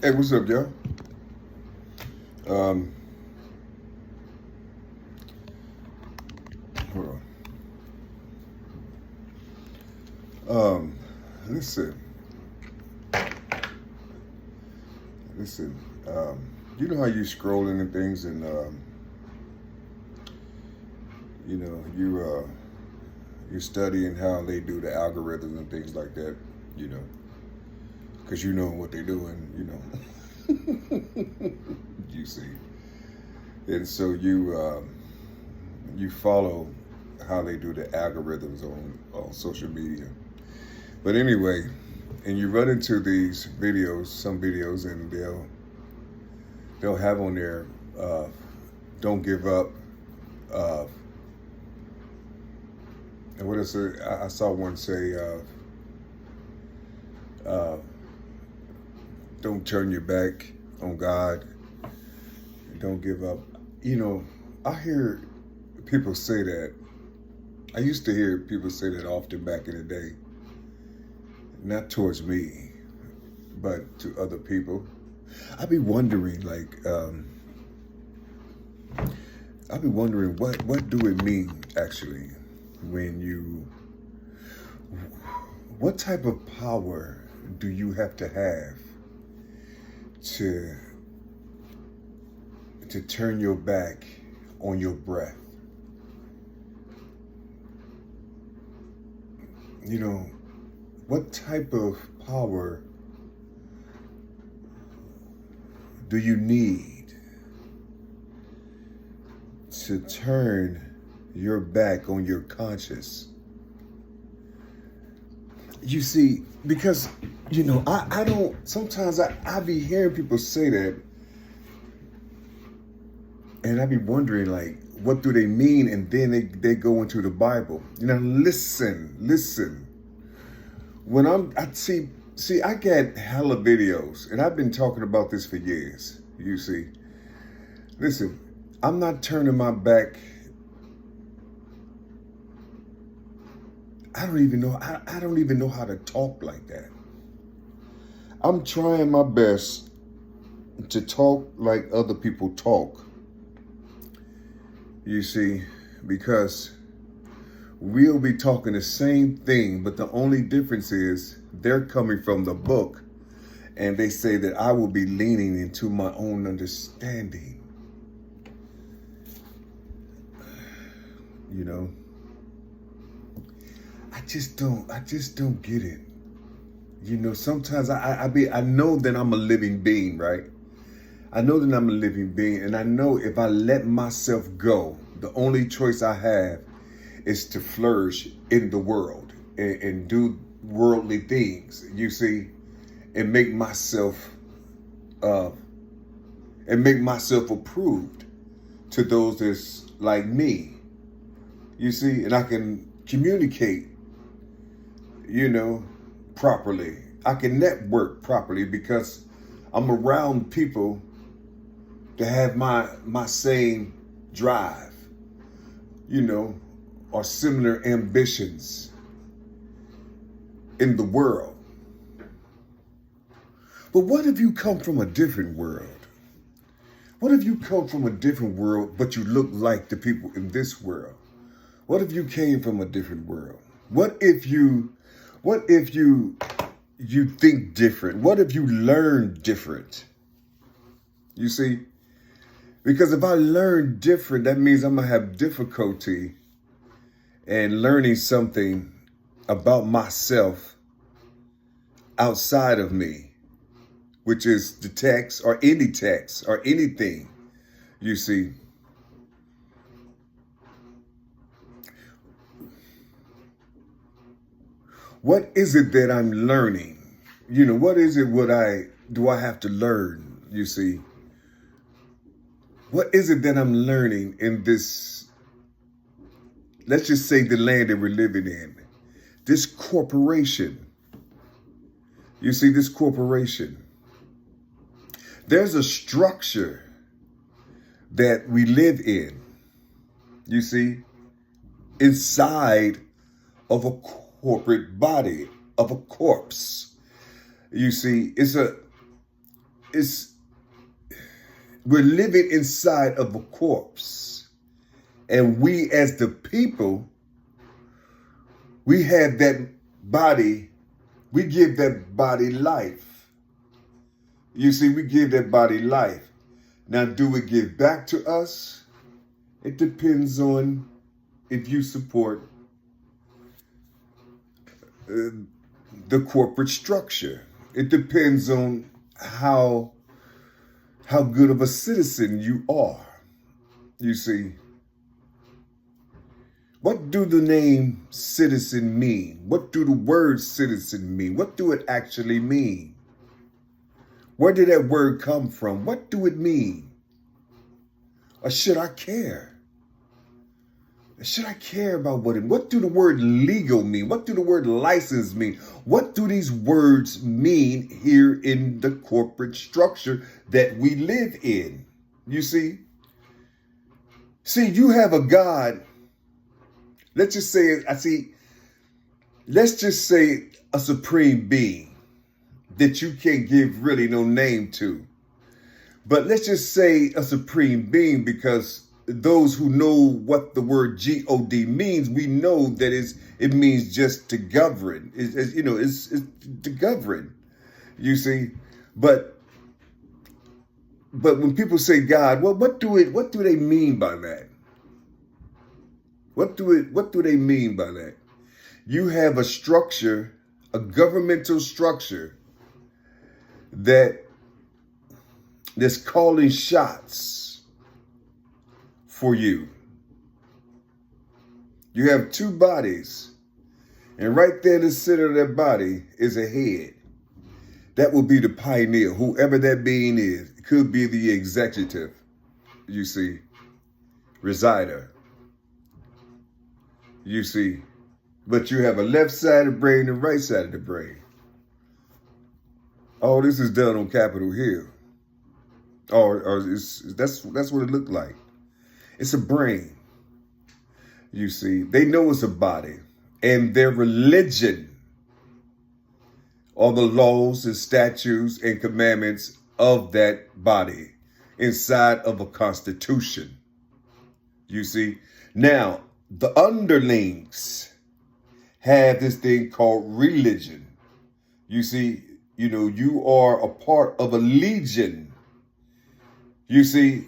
Hey, what's up, y'all? Um, hold on. Listen, listen. You know how you scrolling and things, and you know you're studying how they do the algorithms and things like that. You know, because you know what they're doing. You see, and so you follow how they do the algorithms on social media. But anyway, and you run into these videos, some videos, and they'll have on there, "Don't give up." Uh, and what is it? I saw one say, uh, "Don't turn your back on God. Don't give up." You know, I hear people say that. I used to hear people say that often back in the day. Not towards me, but to other people. I'd be wondering, I'd be wondering what do it mean actually when what type of power do you have to turn your back on your breath? You know, what type of power do you need to turn your back on your conscience? You see, because, I don't, sometimes I be hearing people say that, and I be wondering, like, what do they mean? And then they go into the Bible. Listen. When I get hella videos, and I've been talking about this for years, you see. Listen, I'm not turning my back. I don't even know how to talk like that. I'm trying my best to talk like other people talk. You see, because we'll be talking the same thing, but the only difference is they're coming from the book, and they say that I will be leaning into my own understanding. You know, I just don't get it. You know, sometimes I know that I'm a living being, right? I know that I'm a living being, and I know if I let myself go, the only choice I have is to flourish in the world and do worldly things, you see, and make myself approved to those that's like me, you see, and I can communicate, properly. I can network properly because I'm around people to have my same drive, or similar ambitions in the world. But what if you come from a different world? What if you come from a different world, but you look like the people in this world? What if you came from a different world? What if you think different? What if you learn different? You see? Because if I learn different, that means I'm going to have difficulty in learning something about myself outside of me, which is the text or anything, you see. What is it that I'm learning? What is it do I have to learn, you see? What is it that I'm learning in this, let's just say the land that we're living in, this corporation? You see, this corporation, there's a structure that we live in, you see, inside of a corporate body, of a corpse. You see, it's it's we're living inside of a corpse. And we as the people, we have that body, we give that body life. You see, we give that body life. Now, do it give back to us? It depends on if you support the corporate structure. It depends on how good of a citizen you are. You see, what do the name citizen mean? What do the word citizen mean? What do it actually mean? Where did that word come from? What do it mean? Or should I care? Should I care about what do the word legal mean? What do the word license mean? What do these words mean here in the corporate structure that we live in? You see? See, you have a God. Let's just say a supreme being that you can't give really no name to. But let's just say a supreme being, because those who know what the word God means, we know that it means just to govern. It's to govern. You see, but when people say God, well, what do they mean by that? What do they mean by that? You have a structure, a governmental structure that's calling shots for you. You have two bodies, and right there in the center of that body is a head. That will be the pioneer, whoever that being is. It could be the executive, you see, resider. You see, but you have a left side of the brain and right side of the brain. All this is done on Capitol Hill. That's what it looked like. It's a brain. You see, they know it's a body, and their religion are the laws and statutes and commandments of that body inside of a constitution. You see, now the underlings have this thing called religion. You see, you are a part of a legion. You see,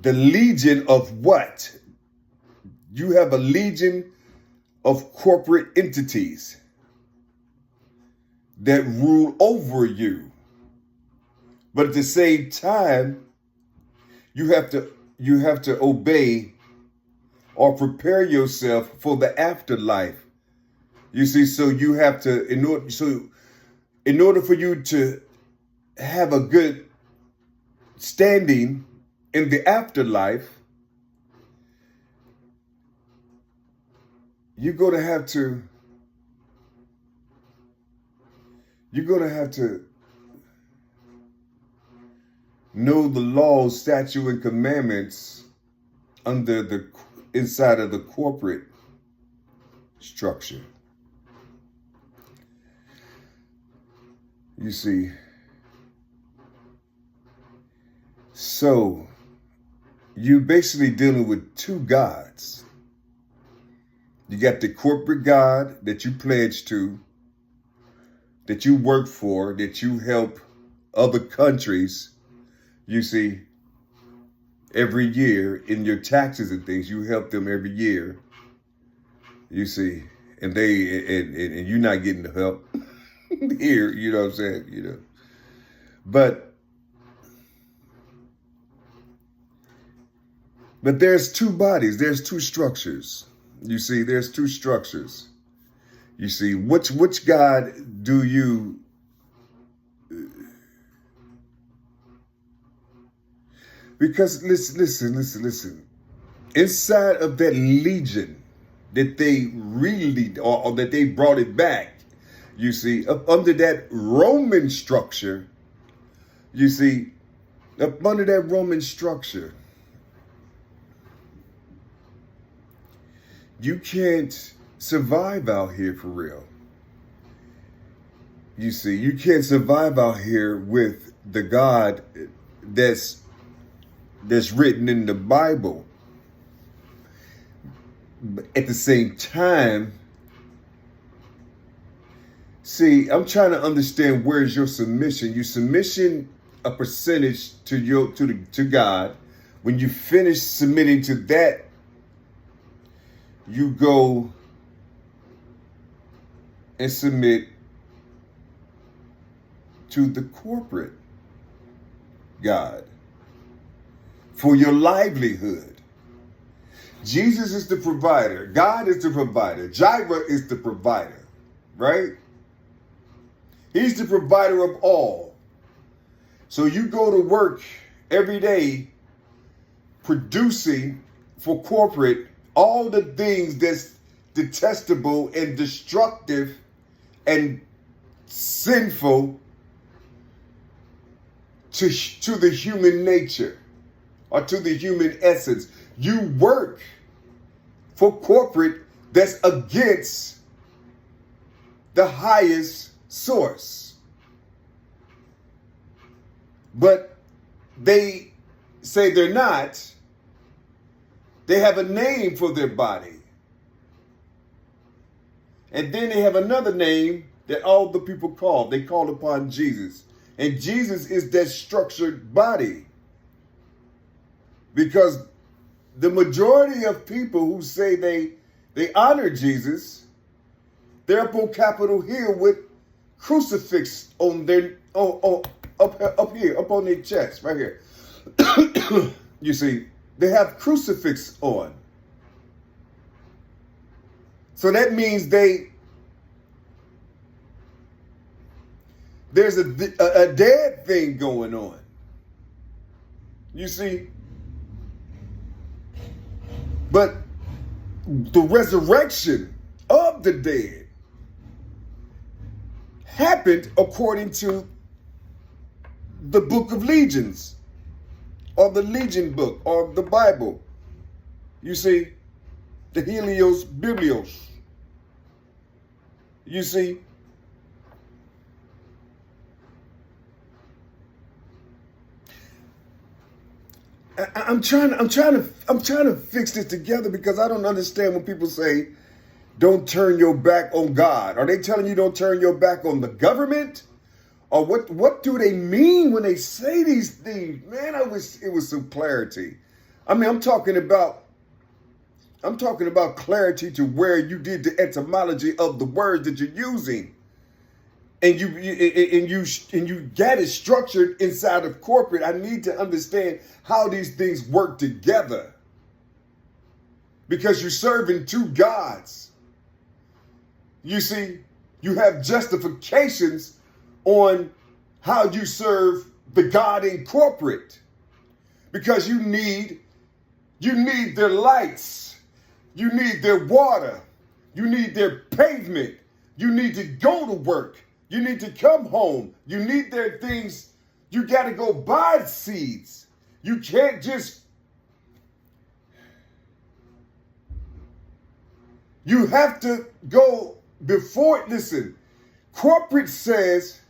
the legion of what? You have a legion of corporate entities that rule over you. But at the same time, you have to obey or prepare yourself for the afterlife. You see, so you have to, in order for you to have a good standing in the afterlife, you're going to have to know the laws, statute, and commandments inside of the corporate structure. You see, so you're basically dealing with two gods. You got the corporate God that you pledge to, that you work for, that you help other countries, you see, every year in your taxes and things. You help them every year, you see, and and you're not getting the help here, you know what I'm saying, But there's two bodies, there's two structures. You see, there's two structures. You see, which God do you because listen. Inside of that legion that they really or that they brought it back, you see, up under that Roman structure, you see, up under that Roman structure, you can't survive out here for real. You see, you can't survive out here with the God that's written in the Bible. But at the same time, see, I'm trying to understand, where's your submission? You submission a percentage to God. When you finish submitting to that, you go and submit to the corporate God for your livelihood. Jesus is the provider. God is the provider. Jireh is the provider, right? He's the provider of all. So you go to work every day producing for corporate all the things that's detestable and destructive and sinful to the human nature or to the human essence. You work for corporate that's against the highest source. But they say they're not. They have a name for their body. And then they have another name that all the people call. They call upon Jesus. And Jesus is that structured body. Because the majority of people who say they honor Jesus, they're up on Capitol Hill with crucifix on their up here, up on their chest, right here. You see, they have crucifix on. So that means there's a dead thing going on. You see? But the resurrection of the dead happened according to the book of Legions, or the Legion book, or the Bible. You see, the Helios Biblios. You see, I'm trying to fix this together, because I don't understand when people say, don't turn your back on God. Are they telling you don't turn your back on the government? Or what do they mean when they say these things? Man, I wish it was some clarity. I mean, I'm talking about clarity to where you did the etymology of the words that you're using. And you got it structured inside of corporate. I need to understand how these things work together. Because you're serving two gods. You see, you have justifications on how you serve the God in corporate. Because you need their lights. You need their water. You need their pavement. You need to go to work. You need to come home. You need their things. You got to go buy seeds. You can't just... You have to go before... Listen, corporate says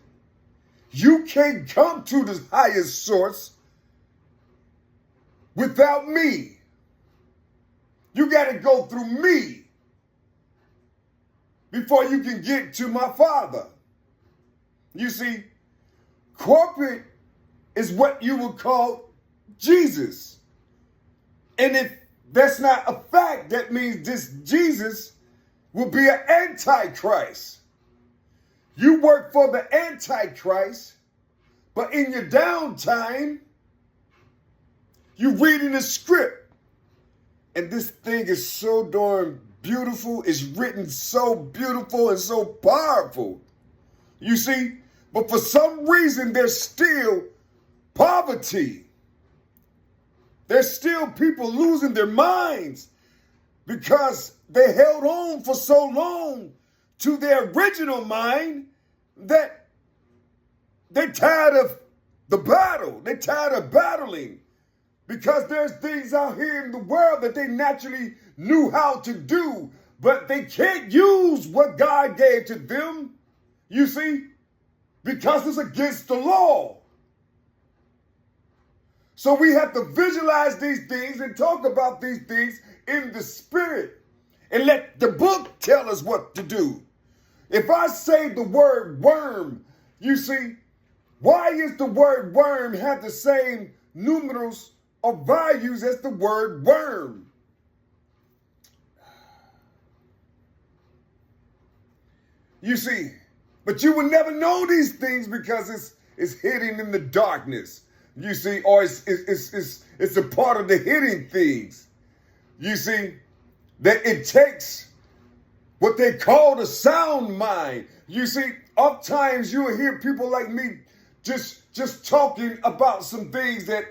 you can't come to the highest source without me. You got to go through me before you can get to my Father. You see, corporate is what you would call Jesus. And if that's not a fact, that means this Jesus will be an antichrist. You work for the antichrist, but in your downtime, you're reading the script. And this thing is so darn beautiful. It's written so beautiful and so powerful. You see? But for some reason, there's still poverty. There's still people losing their minds because they held on for so long to their original mind that they're tired of the battle. They're tired of battling because there's things out here in the world that they naturally knew how to do, but they can't use what God gave to them. You see? because it's against the law. So we have to visualize these things and talk about these things in the spirit and let the book tell us what to do. If I say the word worm, you see, why is the word worm have the same numerals or values as the word worm? You see, but you will never know these things because it's hidden in the darkness. You see, or it's a part of the hidden things. You see, that it takes what they call the sound mind. You see, oftentimes you will hear people like me just talking about some things that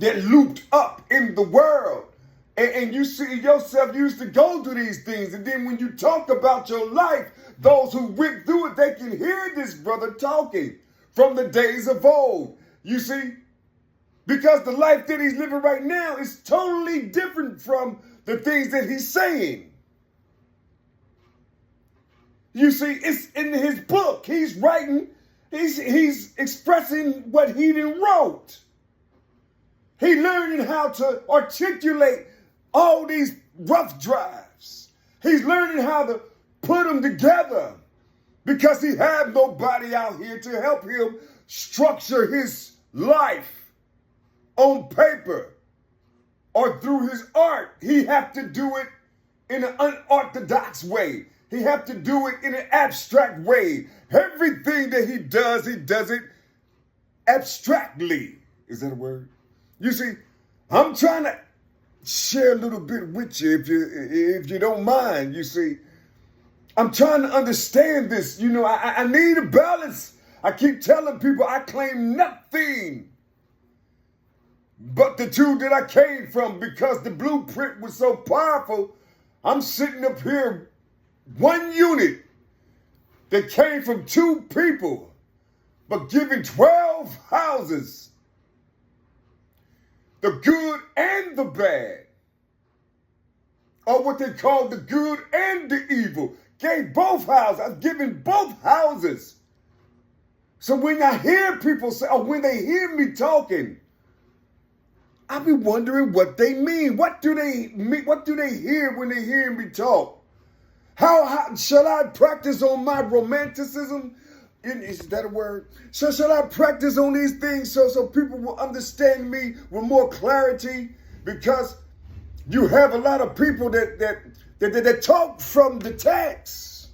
looped up in the world. And you see yourself used to go through these things. And then when you talk about your life, those who went through it, they can hear this brother talking from the days of old. You see, because the life that he's living right now is totally different from the things that he's saying. You see, it's in his book. He's writing, he's expressing what he done wrote. He learning how to articulate all these rough drafts. He's learning how to put them together because he have nobody out here to help him structure his life on paper or through his art. He have to do it in an unorthodox way. He have to do it in an abstract way. Everything that he does it abstractly. Is that a word? You see, I'm trying to share a little bit with you if you don't mind. You see, I'm trying to understand this. You know, I need a balance. I keep telling people I claim nothing but the two that I came from because the blueprint was so powerful. I'm sitting up here, one unit that came from two people, but giving 12 houses. The good and the bad, or what they call the good and the evil. Gave both houses. I've given both houses. So when I hear people say, or when they hear me talking, I be wondering what they mean. What do they mean? What do they hear when they hear me talk? How shall I practice on my romanticism? Is that a word? So shall I practice on these things so people will understand me with more clarity? Because you have a lot of people that talk from the text.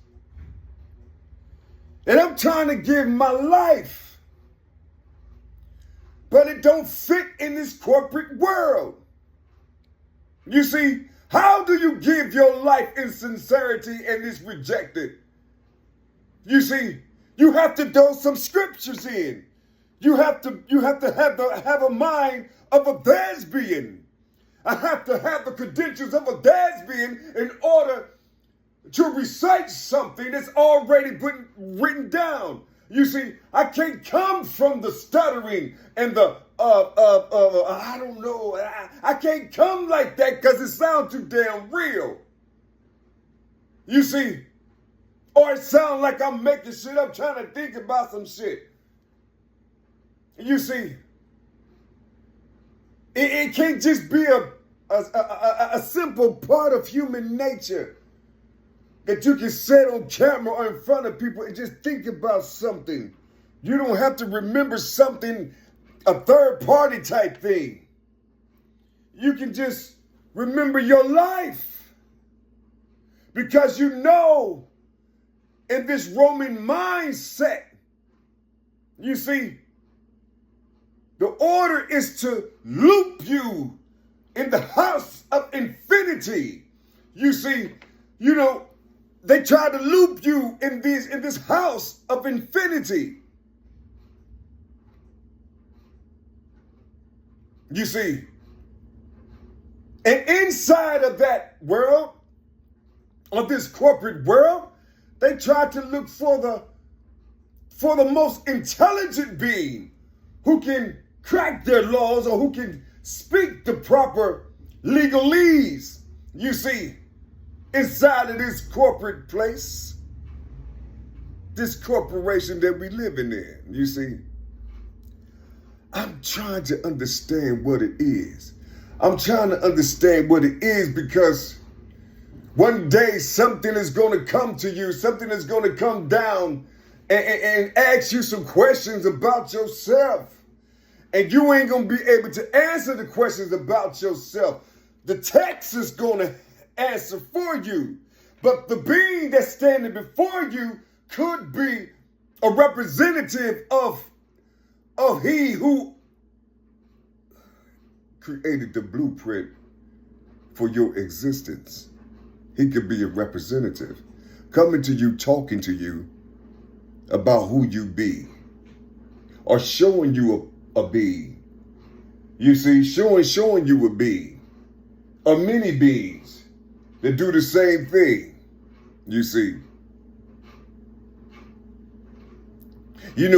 And I'm trying to give my life, but it don't fit in this corporate world. You see, how do you give your life in sincerity and it's rejected? You see, you have to throw some scriptures in. You have to have a mind of a thespian. I have to have the credentials of a thespian in order to recite something that's already been written down. You see, I can't come from the stuttering and the I don't know. I can't come like that because it sounds too damn real. You see, or it sounds like I'm making shit up, trying to think about some shit. You see, it can't just be a simple part of human nature that you can sit on camera or in front of people and just think about something. You don't have to remember something, a third party type thing. You can just remember your life because you know in this Roman mindset, you see, the order is to loop you in the house of infinity. You see, you know, they try to loop you in this house of infinity. You see, and inside of that world, of this corporate world, they try to look for the most intelligent being who can crack their laws or who can speak the proper legalese, you see, inside of this corporate place. this corporation that we living in, you see. I'm trying to understand what it is. I'm trying to understand what it is because one day something is going to come to you, something is going to come down and ask you some questions about yourself. And you ain't going to be able to answer the questions about yourself. The text is going to answer for you. But the being that's standing before you could be a representative of he who created the blueprint for your existence. He could be a representative coming to you, talking to you about who you be, or showing you a being. You see, showing you a being, or many beings that do the same thing. You see, you know.